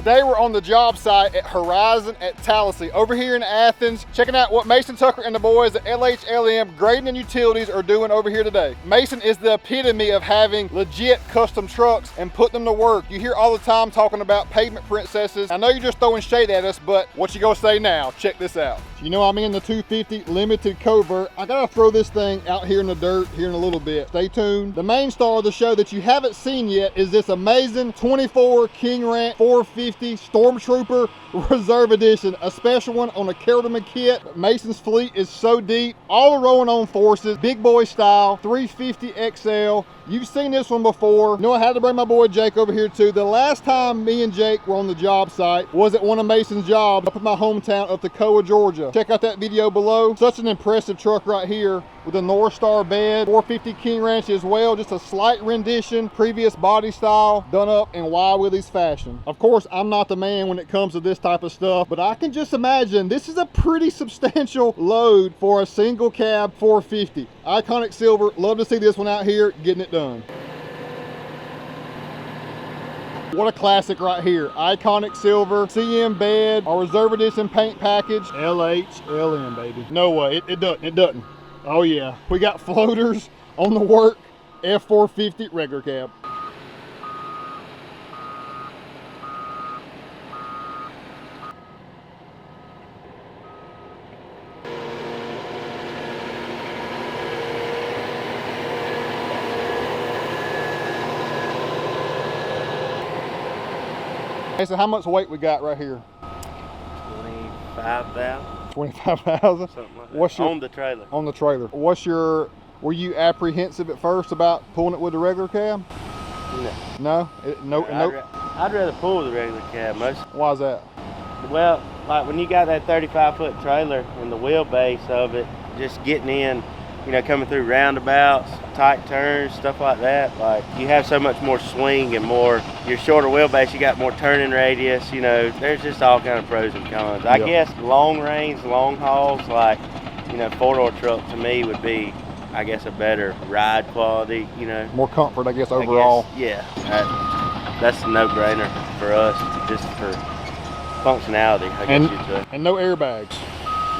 Today we're on the job site at Horizon at Tallahassee, over here in Athens, checking out what Mason Tucker and the boys at LHLM Grading and Utilities are doing over here today. Mason is the epitome of having legit custom trucks and putting them to work. You hear all the time talking about pavement princesses. I know you're just throwing shade at us, but what you gonna say now? Check this out. You know I'm in the 250 limited covert. I gotta throw this thing out here in the dirt here in a little bit. Stay tuned. The main star of the show that you haven't seen yet is this amazing 24 King Ranch 450 Stormtrooper Reserve Edition, a special one on a Kelderman kit. Mason's fleet is so deep, all rolling on forces, big boy style, 350 XL. You've seen this one before. You know, I had to bring my boy Jake over here too. The last time me and Jake were on the job site was at one of Mason's jobs up in my hometown of Toccoa, Georgia. Check out that video below. Such an impressive truck right here with a North Star bed, 450 King Ranch as well. Just a slight rendition, previous body style, done up in Wild Willies fashion. Of course, I'm not the man when it comes to this type of stuff, but I can just imagine this is a pretty substantial load for a single cab 450. Iconic silver. Love to see this one out here getting it done. What a classic right here. Iconic silver, CM bed, our reserve edition paint package. LHLM, baby. No way, it doesn't. Oh yeah. We got floaters on the work, F450 regular cab. Hey, so how much weight we got right here? 25,000. 25,000? Something like that. What's your, on the trailer. On the trailer. Were you apprehensive at first about pulling it with the regular cab? No. No? I'd rather pull the regular cab most. Why is that? Well, like when you got that 35-foot trailer and the wheelbase of it, just getting in, you know, coming through roundabouts, tight turns, stuff like that, like you have so much more swing and more, your shorter wheelbase, you got more turning radius, you know, there's just all kind of pros and cons. I guess long range, long hauls, like, you know, four-door truck to me would be, I guess, a better ride quality, you know. More comfort, I guess, overall. That's a no-brainer for us, just for functionality, I guess you'd say. And no airbags.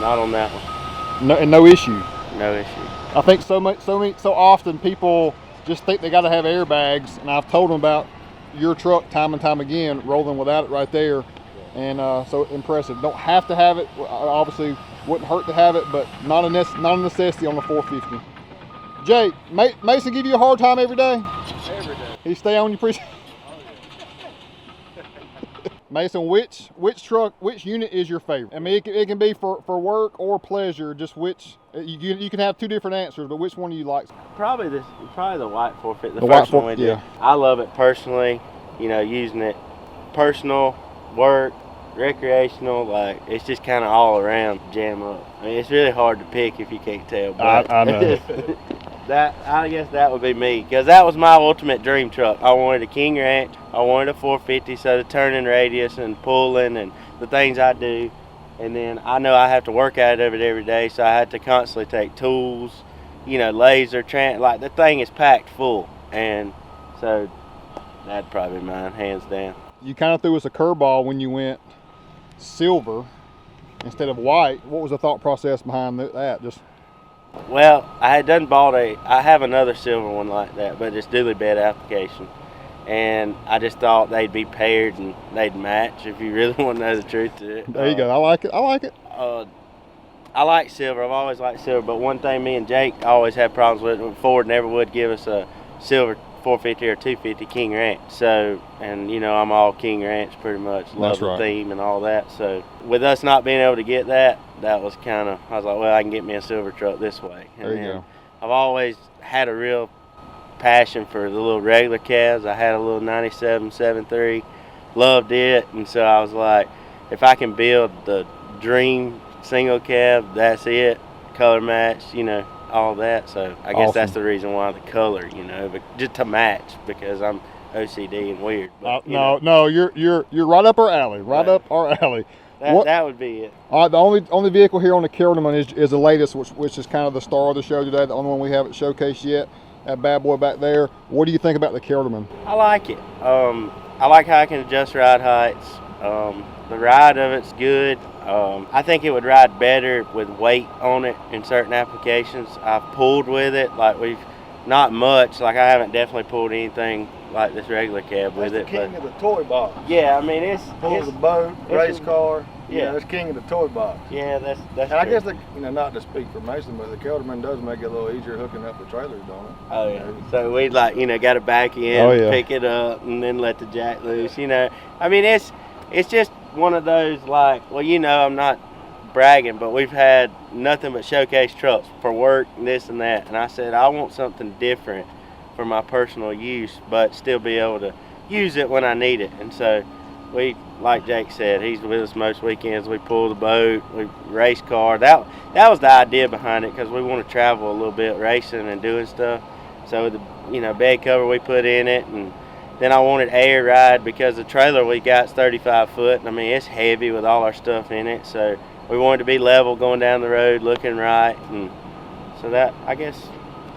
Not on that one. No, and no issue. No issue. I think so often people just think they got to have airbags, and I've told them about your truck time and time again, rolling without it right there, and so impressive. Don't have to have it. Obviously, wouldn't hurt to have it, but not a necessity on the 450. Jake, Mason give you a hard time every day? Every day. He stay on you pretty. Mason, which unit is your favorite? I mean, it can be for work or pleasure. Just which you can have two different answers, but which one do you like? Probably the white 450. The first one we did. I love it personally. You know, using it personal, work, recreational. Like it's just kind of all around jam up. I mean, it's really hard to pick if you can't tell. But I know. I guess that would be me, because that was my ultimate dream truck. I wanted a King Ranch, I wanted a 450, so the turning radius and pulling and the things I do, and then I know I have to work out of it every day, so I had to constantly take tools, you know, laser, like the thing is packed full, and so that'd probably be mine, hands down. You kind of threw us a curveball when you went silver instead of white. What was the thought process behind that? Well, I have another silver one like that, but it's dually bed application. And I just thought they'd be paired and they'd match, if you really want to know the truth to it. There you go. I like it. I like silver. I've always liked silver, but one thing me and Jake always had problems with, Ford never would give us a silver 450 or 250 King Ranch. So, and you know, I'm all King Ranch pretty much. Love the theme and all that. So with us not being able to get that was kind of, I was like, well, I can get me a silver truck this way. And there you go. I've always had a real passion for the little regular cabs. I had a little 97 7.3, loved it. And so I was like, if I can build the dream single cab, that's it, color match, you know, all that. So I guess that's the reason why the color, you know, but just to match, because I'm OCD and weird. But, no, you're right up our alley. Right up our alley. That would be it. The only vehicle here on the Kelderman is the latest, which is kind of the star of the show today. The only one we haven't showcased yet. That bad boy back there. What do you think about the Kelderman? I like it. I like how I can adjust ride heights. The ride of it's good. I think it would ride better with weight on it in certain applications. I've pulled with it, like not much. Like I haven't definitely pulled anything like this regular cab with it. That's the king of the toy box. Yeah, I mean it's the boat, race car. Yeah, it's king of the toy box. Yeah, that's. And I guess not to speak for Mason, but the Kelderman does make it a little easier hooking up the trailers, don't it? Oh yeah. So we'd got to back in, pick it up, and then let the jack loose. I mean it's just one of those I'm not bragging, but we've had nothing but showcase trucks for work and this and that. And I said I want something different for my personal use, but still be able to use it when I need it. And so we, like Jake said, he's with us most weekends. We pull the boat, we race car. That was the idea behind it, because we want to travel a little bit racing and doing stuff. So the bed cover we put in it, and then I wanted air ride because the trailer we got is 35 foot. I mean, it's heavy with all our stuff in it. So we wanted to be level going down the road, looking right. And so I guess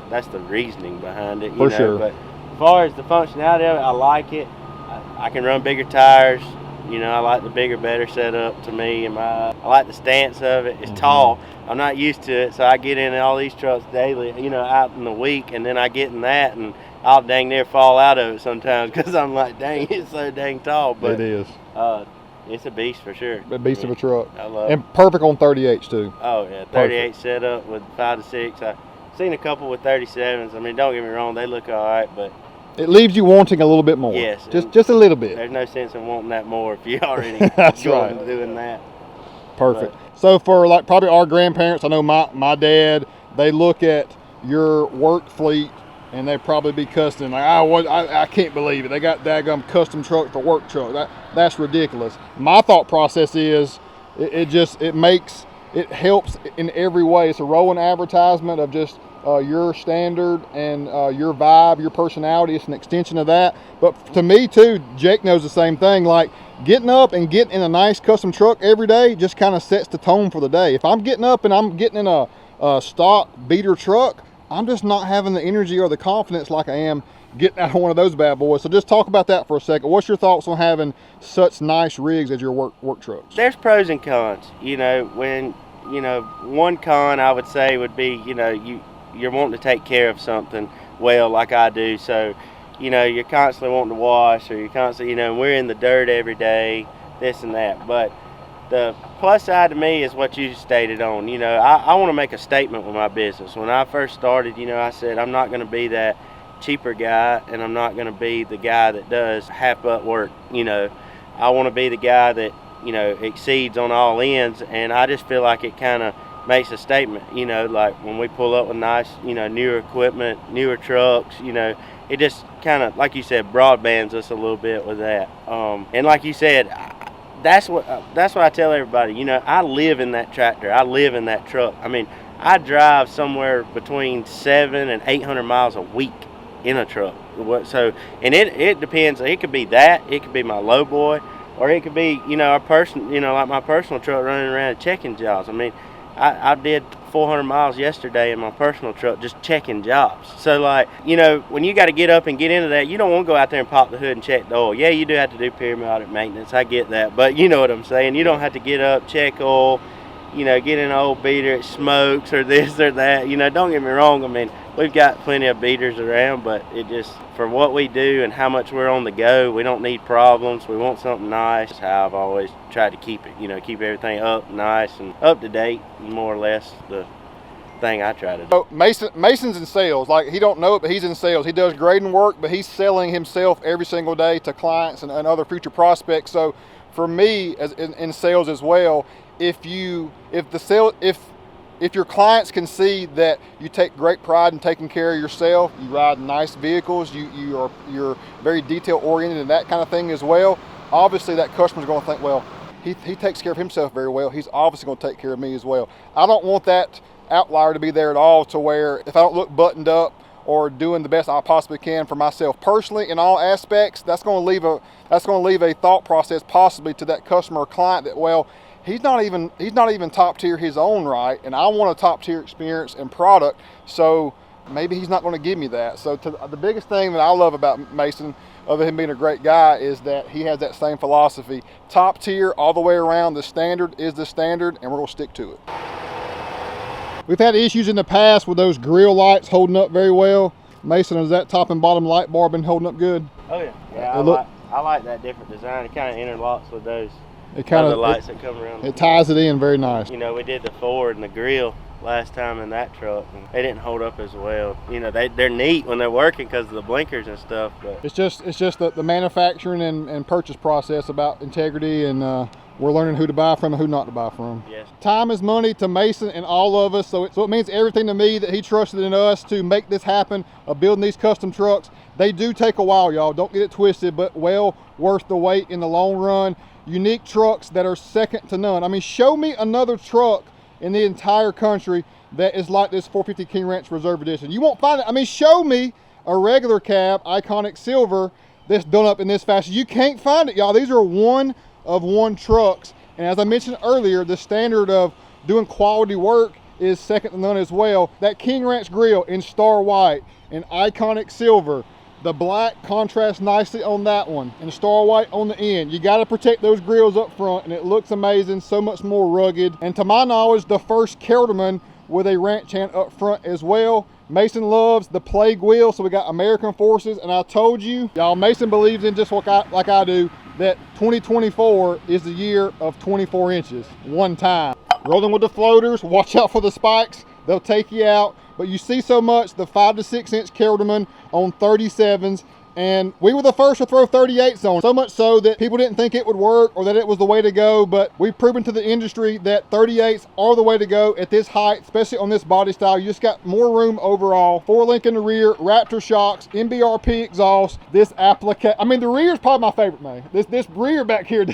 that's the reasoning behind it. For sure. But as far as the functionality of it, I like it. I can run bigger tires. I like the bigger, better setup to me. I like the stance of it. It's tall. I'm not used to it, so I get in all these trucks daily, out in the week, and then I get in that, and I'll dang near fall out of it sometimes because I'm like, dang, it's so dang tall. But it is. It's a beast for sure. A beast of a truck. I love it. And perfect on 38s too. Oh yeah, 38 setup with 5 to 6. I've seen a couple with 37s. I mean, don't get me wrong, they look all right, but it leaves you wanting a little bit more. Yes. Just a little bit. There's no sense in wanting that more if you already That's going right. doing that. Perfect. So for probably our grandparents, I know my dad, they look at your work fleet and they probably be cussing like, I can't believe it. They got daggum custom truck for work truck. That's ridiculous. My thought process is it helps in every way. It's a rolling advertisement of just your standard and your vibe, your personality. It's an extension of that. But to me too, Jake knows the same thing. Like getting up and getting in a nice custom truck every day just kind of sets the tone for the day. If I'm getting up and I'm getting in a stock beater truck, I'm just not having the energy or the confidence like I am getting out of one of those bad boys. So just talk about that for a second. What's your thoughts on having such nice rigs as your work trucks? There's pros and cons. One con I would say would be, you're wanting to take care of something well like I do. So, you're constantly wanting to wash, or you're constantly, we're in the dirt every day, this and that. But the plus side to me is what you stated on. I want to make a statement with my business. When I first started, I said I'm not going to be that cheaper guy, and I'm not going to be the guy that does half-butt work. I want to be the guy that, exceeds on all ends, and I just feel like it kind of makes a statement. Like when we pull up with nice, newer equipment, newer trucks, it just kind of, like you said, broadbands us a little bit with that. And like you said, that's what I tell everybody. I live in that tractor. I live in that truck. I mean, I drive somewhere between 700 and 800 miles a week in a truck. So, and it depends. It could be that. It could be my low boy, or it could be like my personal truck running around checking jobs. I mean, I did 400 miles yesterday in my personal truck just checking jobs. So when you got to get up and get into that, you don't want to go out there and pop the hood and check the oil. Yeah, you do have to do periodic maintenance. I get that. But you know what I'm saying. You don't have to get up, check oil, get in an old beater, it smokes or this or that. Don't get me wrong. I mean, we've got plenty of beaters around, but it just, for what we do and how much we're on the go, we don't need problems. We want something nice. That's how I've always tried to keep it, keep everything up nice and up to date, more or less the thing I try to do. So Mason's in sales. Like, he don't know it, but he's in sales. He does grading work, but he's selling himself every single day to clients and other future prospects. So for me, as in sales as well, if your clients can see that you take great pride in taking care of yourself, you ride nice vehicles, you're very detail oriented and that kind of thing as well, obviously that customer's going to think, well, he takes care of himself very well, he's obviously going to take care of me as well. I don't want that outlier to be there at all, to where if I don't look buttoned up or doing the best I possibly can for myself personally in all aspects, that's going to leave a thought process possibly to that customer or client that, well, he's not even top tier his own right, and I want a top tier experience and product. So maybe he's not going to give me that. So the biggest thing that I love about Mason, other than being a great guy, is that he has that same philosophy. Top tier all the way around. The standard is the standard, and we're going to stick to it. We've had issues in the past with those grill lights holding up very well. Mason, has that top and bottom light bar been holding up good? Oh yeah. Yeah, I like that different design. It kind of interlocks with those. It kind of the lights that come around. It ties it in very nice. You know, we did the Ford and the grill last time in that truck, and they didn't hold up as well. You know, they're neat when they're working because of the blinkers and stuff, but it's just the manufacturing and purchase process about integrity, and we're learning who to buy from and who not to buy from. yes. Time is money to Mason and all of us, so it means everything to me that he trusted in us to make this happen of building these custom trucks. They do take a while, y'all, don't get it twisted, but well worth the wait in the long run. Unique trucks that are second to none. I mean, show me another truck in the entire country that is like this 450 King Ranch Reserve Edition. You won't find it. I mean, show me a regular cab, Iconic Silver, that's done up in this fashion. You can't find it, y'all. These are one of one trucks. And as I mentioned earlier, the standard of doing quality work is second to none as well. That King Ranch grill in Star White and Iconic Silver, the black contrasts nicely on that one, and Star White on the end. You got to protect those grills up front, and it looks amazing, so much more rugged. And to my knowledge, the first Kelderman with a ranch hand up front as well. Mason loves the plague wheel, so we got American Forces, and I told you, y'all, Mason believes in just like I do, that 2024 is the year of 24 inches, one time. Rolling with the floaters, watch out for the spikes, they'll take you out. But you see so much, the 5 to 6 inch Kelderman on 37s, and we were the first to throw 38s on. So much so that people didn't think it would work or that it was the way to go, but we've proven to the industry that 38s are the way to go at this height, especially on this body style. You just got more room overall. 4-link in the rear, Raptor shocks, MBRP exhaust, this applique. I mean, the rear is probably my favorite, man. This rear back here,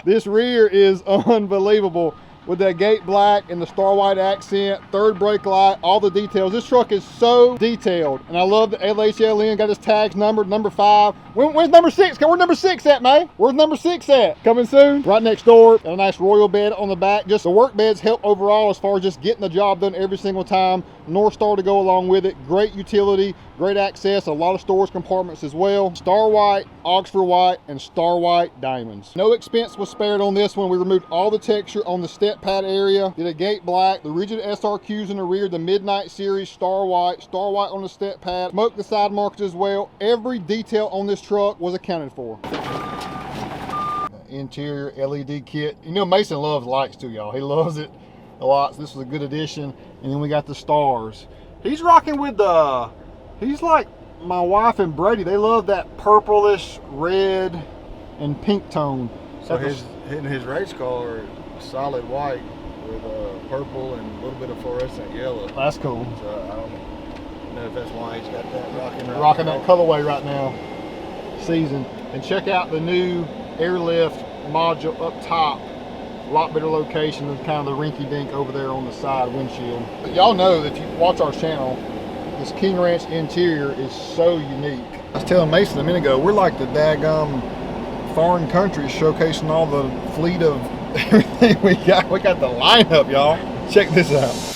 this rear is unbelievable. With that gate black and the Star White accent, third brake light, all the details. This truck is so detailed. And I love the LHLN, got his tags numbered, number 5. When's number 6? Where's number 6 at, man? Where's number 6 at? Coming soon. Right next door, got a nice royal bed on the back. Just the work beds help overall as far as just getting the job done every single time. North Star to go along with it. Great utility, great access, a lot of storage compartments as well. Star White, Oxford White, and Star White diamonds. No expense was spared on this one. We removed all the texture on the step pad area. Did a gate black, the rigid SRQs in the rear, the Midnight Series, Star White on the step pad. Smoked the side markers as well. Every detail on this truck was accounted for. Interior LED kit. You know, Mason loves lights too, y'all. He loves it a lot, so this was a good addition. And then we got the stars. He's rocking with the, he's like my wife and Brady. They love that purplish red and pink tone. So his race car is solid white with purple and a little bit of fluorescent yellow. That's cool. So I don't know if that's why he's got that rocking that colorway right now. Season. And check out the new airlift module up top. A lot better location than kind of the rinky dink over there on the side windshield. Y'all know that if you watch our channel, this King Ranch interior is so unique. I was telling Mason a minute ago, we're like the daggum foreign countries showcasing all the fleet of everything we got. We got the lineup, y'all. Check this out.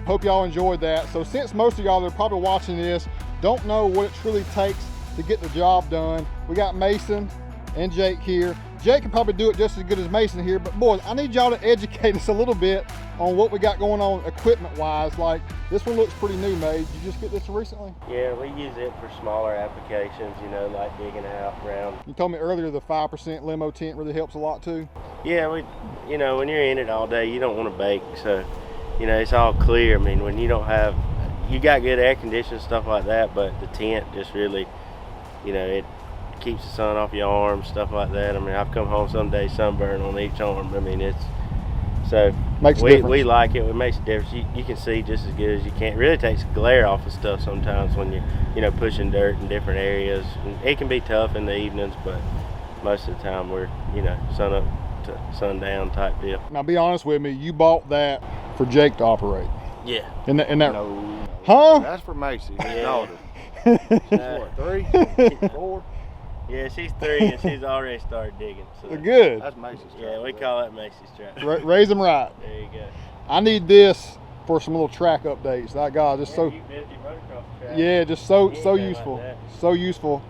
Hope y'all enjoyed that. So since most of y'all that are probably watching this don't know what it truly takes to get the job done, we got Mason and Jake here Jake can probably do it just as good as Mason here, but boys, I need y'all to educate us a little bit on what we got going on equipment-wise. Like, this one looks pretty new made. Did you just get this recently? Yeah, we use it for smaller applications, you know, like digging out around. You told me earlier the 5% limo tent really helps a lot too. Yeah, you know, when you're in it all day, you don't want to bake, so, you know, it's all clear. I mean, when you don't have, you got good air conditioning, stuff like that, but the tent just really, you know, it keeps the sun off your arms, stuff like that. I mean, I've come home some days sunburned on each arm. I mean, it's, so we like it. It makes a difference. You can see just as good as you can. It really takes glare off of stuff sometimes when you're, you know, pushing dirt in different areas. And it can be tough in the evenings, but most of the time we're, you know, sun up to sundown type deal. Now, be honest with me, you bought that for Jake to operate. Yeah. In that. No. Huh? That's for Macy, his Yeah. daughter. What, 3, 4? Yeah, she's 3 and she's already started digging. So. They're good. That's Macy's trap. Yeah, we call that Macy's trap. Raise them right. There you go. I need this for some little track updates. That God, just so. You busy motocross track. Yeah, just so Anything useful. like that. So useful.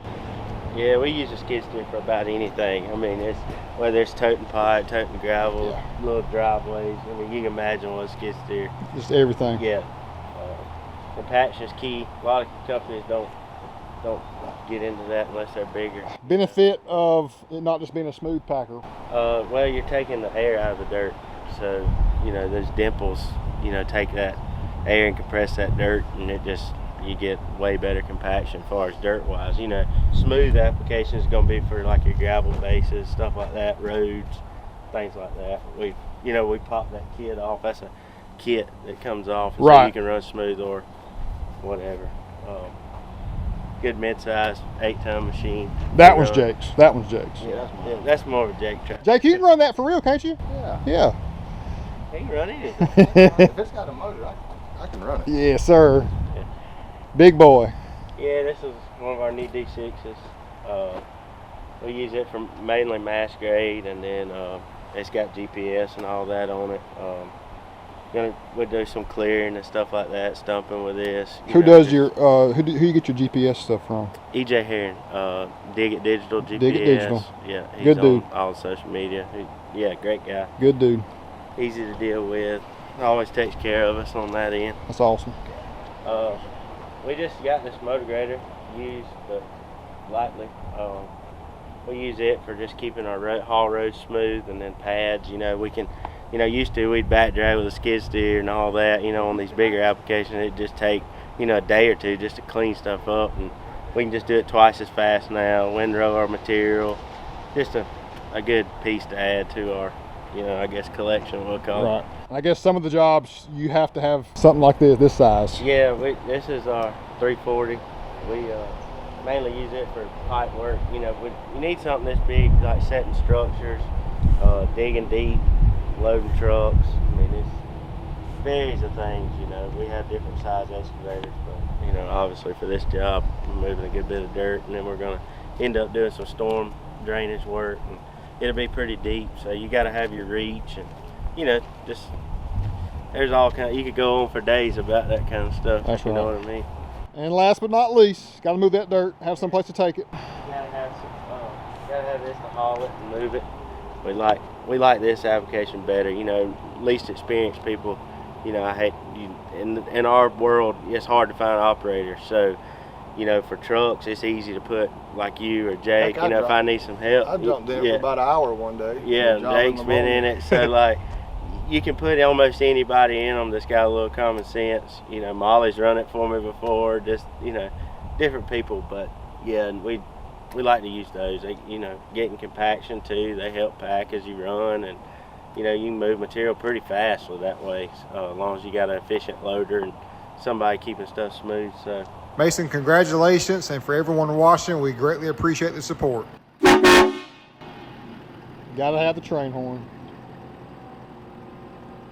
Yeah, we use a skid steer for about anything. I mean, it's whether it's toting pipe, toting gravel, little driveways. I mean, you can imagine what a skid steer. Just everything. Yeah. Compaction is key. A lot of companies don't get into that unless they're bigger. Benefit of it not just being a smooth packer. Well, you're taking the air out of the dirt, so you know those dimples, you know, take that air and compress that dirt, and it just, you get way better compaction as far as dirt wise. You know, smooth application is going to be for like your gravel bases, stuff like that, roads, things like that. We pop that kit off. That's a kit that comes off, and so you can run smooth or whatever. Good mid-size 8-ton machine. That one's Jake's. That one's Jake's. Yeah, that's more of a Jake truck. Jake, you can run that for real, can't you? Yeah. Yeah. He can run anything. If it's got a motor, I can run it. Yes, sir. Yeah. Big boy. Yeah, this is one of our new D6s. We use it for mainly mass grade, and then it's got GPS and all that on it. We'll do some clearing and stuff like that, stumping with this. Who does your who you get your GPS stuff from? EJ Heron, Dig It Digital GPS. Dig It Digital. Yeah, he's Good dude. on all social media. Yeah, great guy. Good dude. Easy to deal with. Always takes care of us on that end. That's awesome. We just got this motor grader used, but lightly. We use it for just keeping our haul roads smooth, and then pads. You know, we can. You know, used to we'd back drag with a skid steer and all that. You know, on these bigger applications, it'd just take, you know, a day or two just to clean stuff up, and we can just do it twice as fast now. Windrow our material, just a good piece to add to our, you know, I guess collection we'll call it. Right. I guess some of the jobs you have to have something like this size. Yeah, this is our 340. We mainly use it for pipe work. You know, you need something this big, like setting structures, digging deep, loading trucks. I mean, it's varies of things. You know, we have different size excavators, but you know, obviously for this job, we're moving a good bit of dirt, and then we're going to end up doing some storm drainage work, and it'll be pretty deep. So you got to have your reach, and you know, just there's all kind. You could go on for days about that kind of stuff. That's if you right. know what I mean. And last but not least, got to move that dirt. Have some place to take it. Gotta have this to haul it and move it. We like this application better. You know, least experienced people. You know, in our world, it's hard to find operators. So, you know, for trucks, it's easy to put like you or Jake. Heck, you know, if I need some help, I jumped in for about an hour one day. Yeah, Jake's been in it. So like, you can put almost anybody in them that's got a little common sense. You know, Molly's run it for me before. Just, you know, different people. But yeah, and we like to use those. They, you know, getting compaction too. They help pack as you run, and you know, you can move material pretty fast with that way, as long as you got an efficient loader and somebody keeping stuff smooth. So Mason, congratulations, and for everyone watching, we greatly appreciate the support. Got to have the train horn.